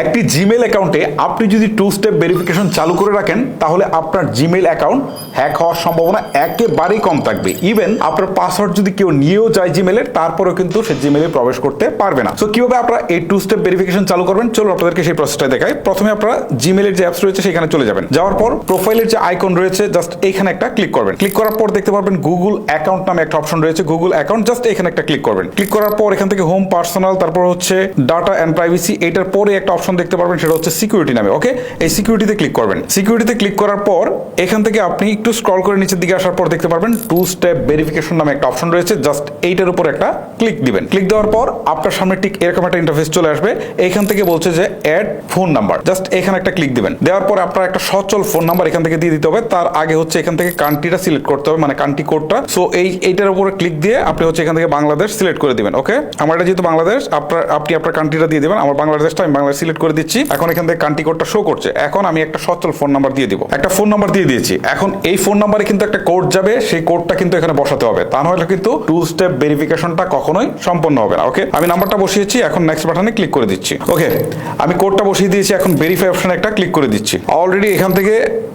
একটি জিমেল অ্যাকাউন্টে আপনি যদি টু স্টেপ ভেরিফিকেশন চালু করে রাখেন তাহলে আপনার জিমেল অ্যাকাউন্ট হ্যাক হওয়ার সম্ভাবনা একেবারেই কম থাকবে। ইভেন আপনার পাসওয়ার্ড যদি কেউ নিয়েও যায় জিমেলের, তারপরেও কিন্তু সে জিমেলে প্রবেশ করতে পারবে না। সো কিভাবে আপনারা এই টু স্টেপ ভেরিফিকেশন চালু করবেন, চলো আপনাদেরকে সেই প্রসেসটা দেখাই। প্রথমে আপনারা জিমেলের যে অ্যাপস রয়েছে সেখানে চলে যাবেন। যাওয়ার পর প্রোফাইলের যে আইকন রয়েছে জাস্ট এইখানে একটা ক্লিক করবেন। ক্লিক করার পর দেখতে পারবেন গুগল অ্যাকাউন্ট নামে একটা অপশন রয়েছে, গুগল অ্যাকাউন্ট, জাস্ট এখানে একটা ক্লিক করবেন। ক্লিক করার পর এখান থেকে হোম, পার্সোনাল, তারপর হচ্ছে ডাটা এন্ড প্রাইভেসি, এটার পরে একটা অপশন দেখতে পারবেন সেটা হচ্ছে সিকিউরিটি নামে। ওকে, এই সিকিউরিটিতে ক্লিক করবেন। সিকিউরিটিতে ক্লিক করার পর এখান থেকে আপনি একটু স্ক্রল করে নিচের দিকে আসার পর দেখতে পারবেন টু স্টেপ ভেরিফিকেশন নামে একটা অপশন রয়েছে, জাস্ট এইটার উপর একটা ক্লিক দিবেন। ক্লিক দেওয়ার পর আপনার সামনে ঠিক এরকম একটা ইন্টারফেস চলে আসবে। এইখান থেকে বলছে যে অ্যাড ফোন নাম্বার, জাস্ট এখানে একটা ক্লিক দিবেন। দেওয়ার পর আপনার একটা সচল ফোন নাম্বার এখান থেকে দিয়ে দিতে হবে। তার আগে হচ্ছে এখান থেকে কান্ট্রিটা সিলেক্ট করতে হবে, মানে কান্ট্রি কোডটা। সো এইটার উপরে ক্লিক দিয়ে আপনি হচ্ছে এখান থেকে বাংলাদেশ সিলেক্ট করে দিবেন। ওকে, আমার এটা যেহেতু বাংলাদেশ, আপনি আপনার কান্ট্রিটা দিয়ে দিবেন। আমার বাংলাদেশটা আমি বাংলাদেশ সিলেক্ট করে দিচ্ছি। এখন এখান থেকে কান্ট্রি কোডটা শো করছে। এখন আমি একটা সচল ফোন নাম্বার দিয়ে দিব। একটা ফোন নাম্বার দিয়ে দিয়েছি। এখন এই ফোন নাম্বারে কিন্তু একটা কোড যাবে, সেই কোডটা কিন্তু এখানে বসাতে হবে, তা নাহলে কিন্তু টু স্টেপ ভেরিফিকেশনটা কখনোই সম্পন্ন হবে না। ওকে, আমি নাম্বারটা বসিয়েছি, এখন নেক্সট বাটনে ক্লিক করে দিচ্ছি। ওকে, আমি কোডটা বসিয়ে দিয়েছি, এখন ভেরিফাই অপশনে একটা ক্লিক করে দিচ্ছি। অলরেডি এখান থেকে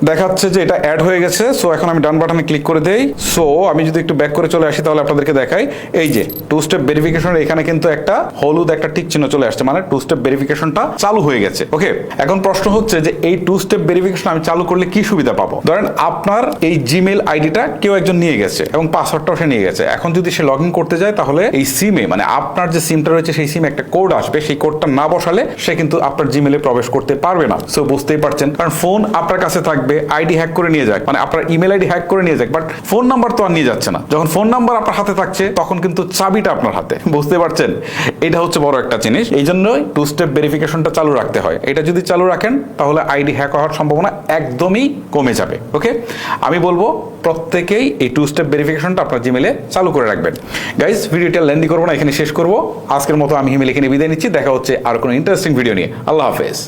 দেখাচ্ছে যে এটা অ্যাড হয়ে গেছে। সো এখন আমি ডান বাটনে ক্লিক করে দেই। সো আমি যদি একটু ব্যাক করে চলে আসি তাহলে আপনাদেরকে দেখাই, এই যে টু স্টেপ ভেরিফিকেশনের এখানে কিন্তু একটা হলুদ একটা টিক চিহ্ন চলে আসছে, মানে টু স্টেপ ভেরিফিকেশনটা চালু হয়ে গেছে। ওকে, এখন প্রশ্ন হচ্ছে যে এই টু স্টেপ ভেরিফিকেশন আমি চালু করলে কি সুবিধা পাবো? ধরেন আপনার এই জিমেল আইডিটা কেউ একজন নিয়ে গেছে এবং পাসওয়ার্ডটাও সে নিয়ে গেছে। এখন যদি সে লগ ইন করতে যায় তাহলে এই সিমে, মানে আপনার যে সিমটা রয়েছে সেই সিমে একটা কোড আসবে, সেই কোডটা না বসালে সে কিন্তু আপনার জিমেলে প্রবেশ করতে পারবে না। সো বুঝতেই পারছেন, কারণ ফোন আপনার কাছে থাকবে, আইডি হ্যাক করে নিয়ে যাক, মানে আপনার ইমেল আইডি হ্যাক করে নিয়ে যাক, বাট ফোন নাম্বার তো আর নিয়ে যাচ্ছে না। যখন ফোন নাম্বার আপনার হাতে থাকছে তখন কিন্তু চাবিটা আপনার হাতে, বুঝতে পারছেন? এটা হচ্ছে বড় একটা জিনিস। এই জন্যই টু স্টেপ ভেরিফিকেশনটা চালু রাখতে হয়। এটা যদি চালু রাখেন তাহলে আইডি হ্যাক হওয়ার সম্ভাবনা একদমই কমে যাবে। ওকে, আমি বলবো প্রত্যেকেই এই টু স্টেপ ভেরিফিকেশনটা আপনার জিমেলে চালু করে রাখবেন। গাইস, ভিডিওটা লেন্দি করবো না, এখানে শেষ করবো। আজকের মতো আমি হিমেল এখানে বিদায় নিচ্ছি। দেখা হচ্ছে আর কোনো ইন্টারেস্টিং ভিডিও নিয়ে। আল্লাহ হাফেজ।